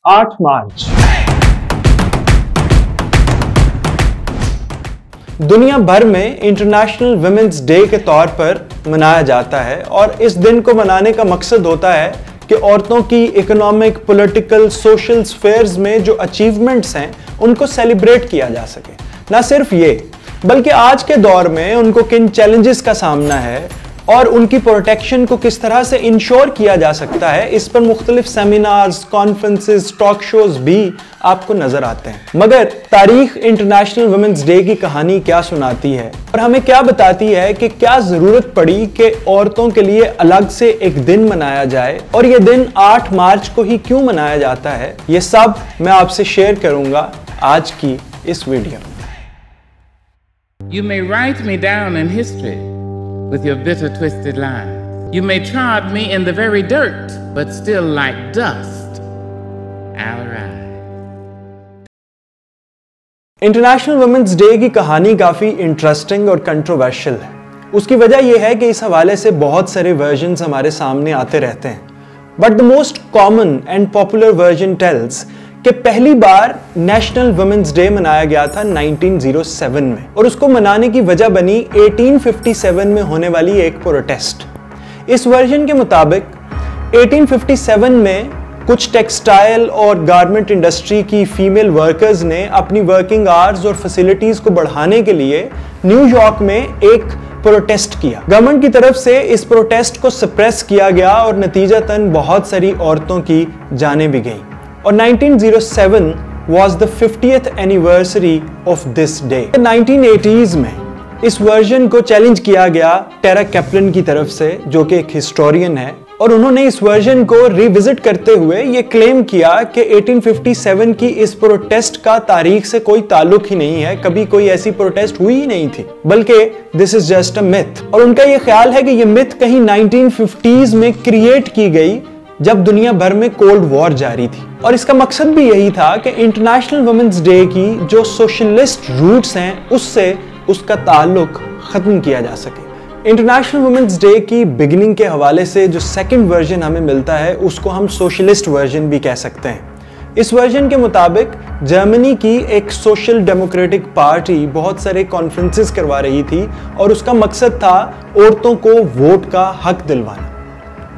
8 मार्च दुनिया भर में इंटरनेशनल वुमेन्स डे के तौर पर मनाया जाता है और इस दिन को मनाने का मकसद होता है कि औरतों की इकोनॉमिक, पॉलिटिकल, सोशल स्फेयर्स में जो अचीवमेंट्स हैं उनको सेलिब्रेट किया जा सके। ना सिर्फ ये, बल्कि आज के दौर में उनको किन चैलेंजेस का सामना है और उनकी प्रोटेक्शन को किस तरह से इंश्योर किया जा सकता है, इस पर मुख्तलिफ सेमिनार्स, कॉन्फ्रेंसेस, टॉक शोज भी आपको नजर आते हैं। मगर तारीख इंटरनेशनल वुमेन्स डे की कहानी क्या सुनाती है और हमें क्या बताती है कि क्या जरूरत पड़ी कि औरतों के लिए अलग से एक दिन मनाया जाए और ये दिन 8 मार्च को ही क्यों मनाया जाता है, ये सब मैं आपसे शेयर करूंगा आज की इस वीडियो में। You may write me down in history with your bitter, twisted lies. You may trod me in the very dirt, but still like dust, I'll rise. International women's day की कहानी काफी interesting और controversial है। उसकी वजह यह है कि इस हवाले से बहुत सारे वर्जन्स हमारे सामने आते रहते हैं, but the most common and popular version tells कि पहली बार नेशनल वुमेन्स डे मनाया गया था 1907 में और उसको मनाने की वजह बनी 1857 में होने वाली एक प्रोटेस्ट। इस वर्जन के मुताबिक 1857 में कुछ टेक्सटाइल और गारमेंट इंडस्ट्री की फीमेल वर्कर्स ने अपनी वर्किंग आवर्स और फैसिलिटीज को बढ़ाने के लिए न्यूयॉर्क में एक प्रोटेस्ट किया। गवर्नमेंट की तरफ से इस प्रोटेस्ट को सप्रेस किया गया और नतीजतन बहुत सारी औरतों की जानें भी गईं। और 1907 was the 50th anniversary of this day। 1980s में इस वर्जन को चैलेंज किया गया टेरा कैप्लन की तरफ से, जो कि एक हिस्टोरियन है, और उन्होंने इस वर्जन को रिविजिट करते हुए ये क्लेम किया कि 1857 की इस प्रोटेस्ट का तारीख से कोई ताल्लुक ही नहीं है, कभी कोई ऐसी प्रोटेस्ट हुई ही नहीं थी, बल्कि this is just a myth. और उनका ये ख्याल है कि ये मिथ कहीं 1950s में क्रिएट की गई जब दुनिया भर में कोल्ड वॉर जारी थी। और इसका मकसद भी यही था कि इंटरनेशनल वुमेन्स डे की जो सोशलिस्ट रूट्स हैं उससे उसका ताल्लुक खत्म किया जा सके। इंटरनेशनल वुमेन्स डे की बिगिनिंग के हवाले से जो सेकंड वर्जन हमें मिलता है उसको हम सोशलिस्ट वर्जन भी कह सकते हैं। इस वर्जन के मुताबिक जर्मनी की एक सोशल डेमोक्रेटिक पार्टी बहुत सारे कॉन्फ्रेंसेस करवा रही थी और उसका मकसद था औरतों को वोट का हक दिलवाना।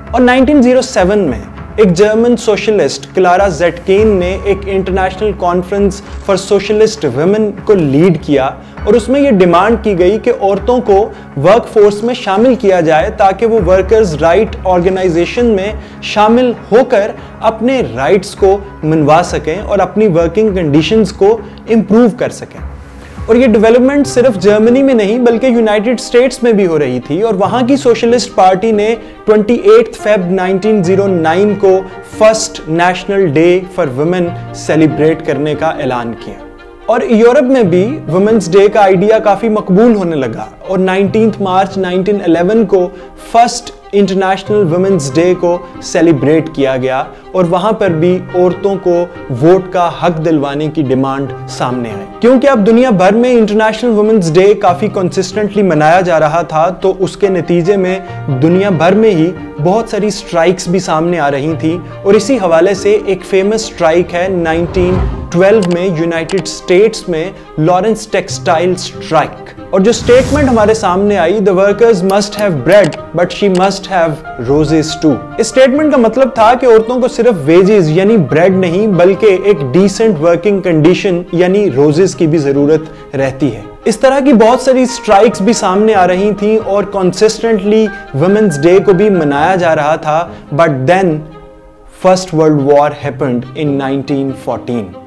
और 1907 में एक जर्मन सोशलिस्ट क्लारा ज़ेटकेन ने एक international conference for socialist women को लीड किया और उसमें यह डिमांड की गई कि औरतों को वर्कफोर्स में शामिल किया जाए ताकि वो वर्कर्स राइट ऑर्गेनाइजेशन में शामिल होकर अपने राइट्स को मनवा सकें और अपनी वर्किंग कंडीशंस को इम्प्रूव कर सकें। और ये डेवलपमेंट सिर्फ जर्मनी में नहीं बल्कि यूनाइटेड स्टेट्स में भी हो रही थी और वहां की सोशलिस्ट पार्टी ने 28 फेब 1909 को first national day for women celebrate करने का ऐलान किया। और यूरोप में भी वुमेन्स डे का आइडिया काफी मकबूल होने लगा और 19 मार्च 1911 को फर्स्ट इंटरनेशनल वुमेन्स डे को सेलिब्रेट किया गया और वहां पर भी औरतों को वोट का हक दिलवाने की डिमांड सामने आई। क्योंकि अब दुनिया भर में इंटरनेशनल वुमेन्स डे काफी कंसिस्टेंटली मनाया जा रहा था तो उसके नतीजे में दुनिया भर में ही बहुत सारी स्ट्राइक्स भी सामने आ रही थी और इसी हवाले से एक फेमस स्ट्राइक है 1912 में यूनाइटेड स्टेट्स में लॉरेंस टेक्सटाइल स्ट्राइक। और जो स्टेटमेंट हमारे सामने आई, the workers must have bread but she must have roses too. इस स्टेटमेंट का मतलब था कि औरतों को सिर्फ वेजेस यानी ब्रेड नहीं बल्कि एक डिसेंट वर्किंग कंडीशन यानी रोजेस की भी जरूरत रहती है। इस तरह की बहुत सारी स्ट्राइक्स भी सामने आ रही थी और कंसिस्टेंटली वुमेन्स डे को भी मनाया जा रहा था, but then first world war happened in 1914।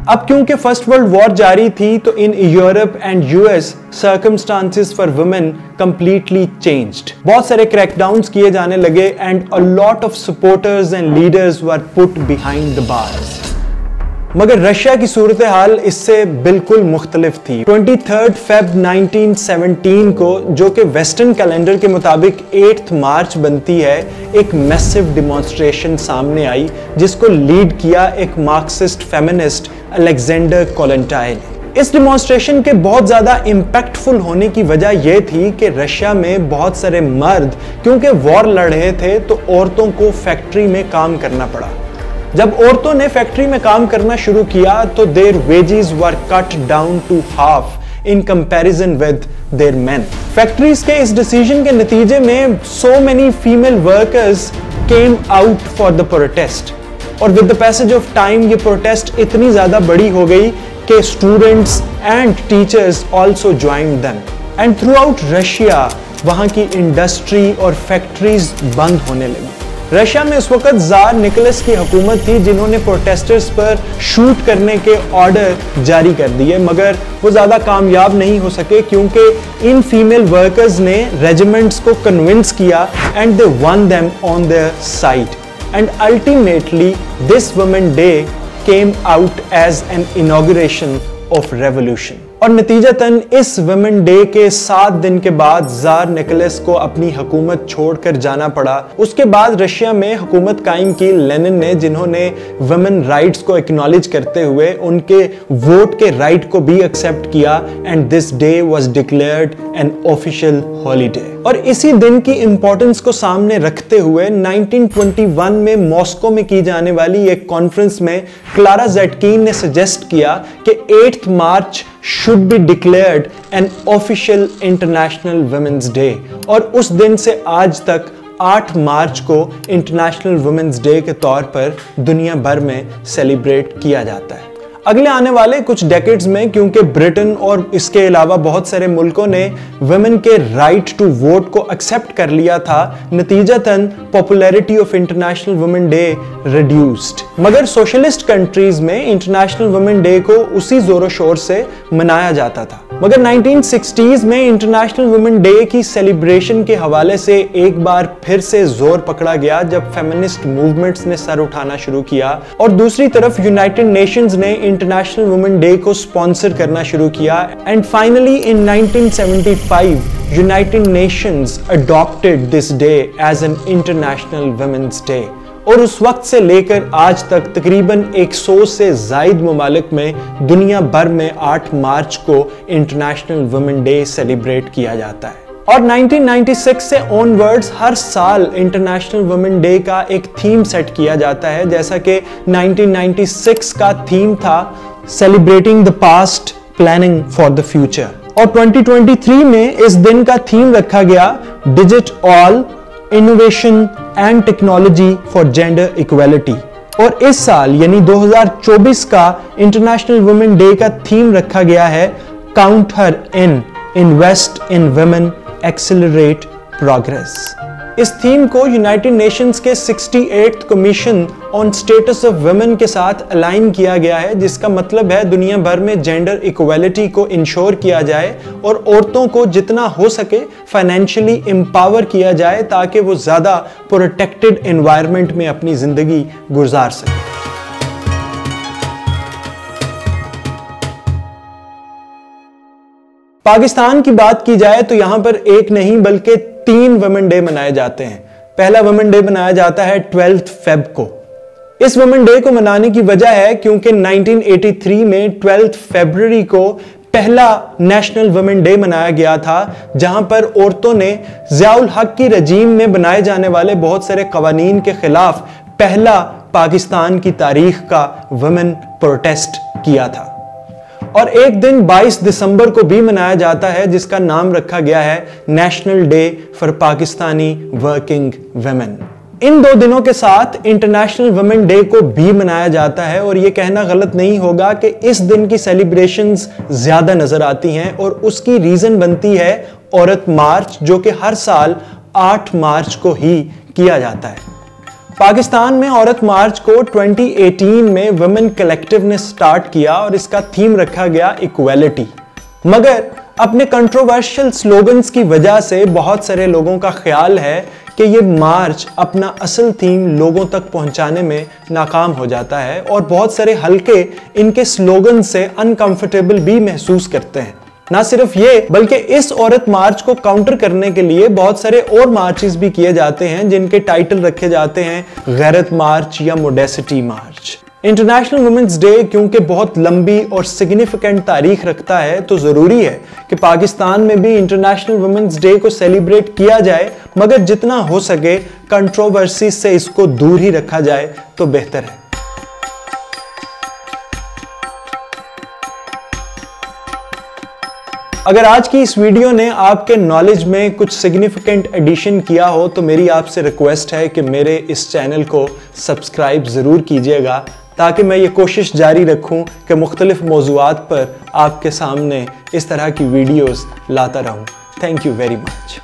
अब क्योंकि फर्स्ट वर्ल्ड वॉर जारी थी तो in Europe and US circumstances for women completely changed. बहुत सारे क्रैकडाउन्स किए जाने लगे and a lot of supporters and leaders were put behind the bars. मगर रशिया की सूरत हाल इससे बिल्कुल मुख्तलिफ थी। 23 फेब 1917 को, जो कि वेस्टर्न कैलेंडर के मुताबिक 8 मार्च बनती है, एक मैसिव डिमॉन्स्ट्रेशन सामने आई जिसको लीड किया एक मार्क्सिस्ट फेमिनिस्ट अलेक्जेंडर कोलेंटाइन। इस डिमॉन्स्ट्रेशन के बहुत ज़्यादा इम्पैक्टफुल होने की वजह यह थी कि रशिया में बहुत सारे मर्द क्योंकि वॉर लड़ रहे थे तो औरतों को फैक्ट्री में काम करना पड़ा। जब औरतों ने फैक्ट्री में काम करना शुरू किया तो their wages were cut down to half in comparison with their men. Factories के इस डिसीजन के नतीजे में so many female workers came out for the protest, और with the passage of time ये प्रोटेस्ट इतनी ज्यादा बड़ी हो गई कि students and teachers also joined them, and throughout Russia वहां की इंडस्ट्री और फैक्ट्रीज बंद होने लगी। रशिया में उस वक्त जार निकोलस की हुकूमत थी जिन्होंने प्रोटेस्टर्स पर शूट करने के ऑर्डर जारी कर दिए, मगर वो ज़्यादा कामयाब नहीं हो सके क्योंकि इन फीमेल वर्कर्स ने रेजिमेंट्स को कन्विंस किया and they won them on their side, and ultimately this women day came out as an inauguration of revolution. और नतीजतन इस वुमेन डे के 7 दिन के बाद जार निकोलस को अपनी हुकूमत छोड़कर जाना पड़ा। उसके बाद रशिया में हुकूमत कायम की लेनिन ने, जिन्होंने वुमेन राइट्स को एक्नॉलेज करते हुए उनके वोट के राइट को भी एक्सेप्ट किया, and this day was declared an official holiday. और इसी दिन की इंपॉर्टेंस को सामने रखते हुए 1921 में मॉस्को में की जाने वाली एक कॉन्फ्रेंस में क्लारा ज़ेटकिन ने सजेस्ट किया कि 8 मार्च should be declared an official International Women's Day, और उस दिन से आज तक 8 मार्च को इंटरनेशनल वुमेन्स डे के तौर पर दुनिया भर में सेलिब्रेट किया जाता है। अगले आने वाले कुछ डेकेड्स में, क्योंकि ब्रिटेन और इसके अलावा बहुत सारे मुल्कों ने वुमेन के राइट टू वोट को एक्सेप्ट कर लिया था, नतीजतन popularity of international women day reduced. मगर सोशलिस्ट कंट्रीज में इंटरनेशनल वुमेन डे को उसी जोरों शोर से मनाया जाता था। मगर 1960s में इंटरनेशनल वुमेन डे की सेलिब्रेशन के हवाले से एक बार फिर से जोर पकड़ा गया जब फेमिनिस्ट मूवमेंट्स ने सर उठाना शुरू किया, और दूसरी तरफ यूनाइटेड नेशंस ने इंटरनेशनल वुमेन डे को स्पॉन्सर करना शुरू किया, and finally in 1975 United Nations adopted this day as an international women's day, और उस वक्त से लेकर आज तक तकरीबन 100 से ज़ायद ममालिक में दुनिया भर में 8 मार्च को इंटरनेशनल वुमेन डे सेलिब्रेट किया जाता है। और 1996 से ऑनवर्ड्स हर साल इंटरनेशनल वुमेन डे का एक थीम सेट किया जाता है, जैसा कि 1996 का थीम था celebrating the past planning for the future, और 2023 में इस दिन का थीम रखा गया digit all innovation and technology for gender equality. और इस साल यानी 2024 का इंटरनेशनल वुमेन डे का थीम रखा गया है count her in, invest in women, accelerate progress. इस थीम को यूनाइटेड नेशंस के 68th commission on status of women के साथ अलाइन किया गया है, जिसका मतलब है दुनिया भर में जेंडर इक्वालिटी को इंश्योर किया जाए और औरतों को जितना हो सके फाइनेंशियली एम्पावर किया जाए ताकि वो ज्यादा प्रोटेक्टेड एनवायरनमेंट में अपनी जिंदगी गुजार सके। पाकिस्तान की बात की जाए तो यहां पर एक नहीं बल्कि 3 वुमेन डे मनाए जाते हैं। पहला वुमेन डे मनाया जाता है 12 फेब को। इस वुमेन डे को मनाने की वजह है क्योंकि 1983 में 12 फरवरी को पहला नेशनल वुमेन डे मनाया गया था, जहां पर औरतों ने ज़ियाउल हक की रजीम में बनाए जाने वाले बहुत सारे कवानीन के खिलाफ पहला पाकिस्तान की तारीख का वुमेन प्रोटेस्ट किया था। और एक दिन 22 दिसंबर को भी मनाया जाता है जिसका नाम रखा गया है national day for Pakistani working women. इन 2 दिनों के साथ इंटरनेशनल वुमेन डे को भी मनाया जाता है, और यह कहना गलत नहीं होगा कि इस दिन की सेलिब्रेशंस ज्यादा नजर आती हैं, और उसकी रीजन बनती है औरत मार्च, जो कि हर साल 8 मार्च को ही किया जाता है। पाकिस्तान में औरत मार्च को 2018 में वुमेन कलेक्टिव ने स्टार्ट किया और इसका थीम रखा गया इक्वालिटी। मगर अपने कंट्रोवर्शियल स्लोगन्स की वजह से बहुत सारे लोगों का ख्याल है कि ये मार्च अपना असल थीम लोगों तक पहुंचाने में नाकाम हो जाता है और बहुत सारे हल्के इनके स्लोगन से अनकंफर्टेबल भी महसूस करते हैं। ना सिर्फ ये, बल्कि इस औरत मार्च को काउंटर करने के लिए बहुत सारे और मार्चेस भी किए जाते हैं जिनके टाइटल रखे जाते हैं गैरत मार्च या मोडेसिटी मार्च। इंटरनेशनल वुमेन्स डे क्योंकि बहुत लंबी और सिग्निफिकेंट तारीख रखता है तो ज़रूरी है कि पाकिस्तान में भी इंटरनेशनल वुमेन्स डे को सेलिब्रेट किया जाए, मगर जितना हो सके कंट्रोवर्सी से इसको दूर ही रखा जाए तो बेहतर है। अगर आज की इस वीडियो ने आपके नॉलेज में कुछ सिग्निफिकेंट एडिशन किया हो तो मेरी आपसे रिक्वेस्ट है कि मेरे इस चैनल को सब्सक्राइब ज़रूर कीजिएगा, ताकि मैं ये कोशिश जारी रखूं कि मुख्तलिफ मौज़ूआत पर आपके सामने इस तरह की वीडियोस लाता रहूं। Thank you very much.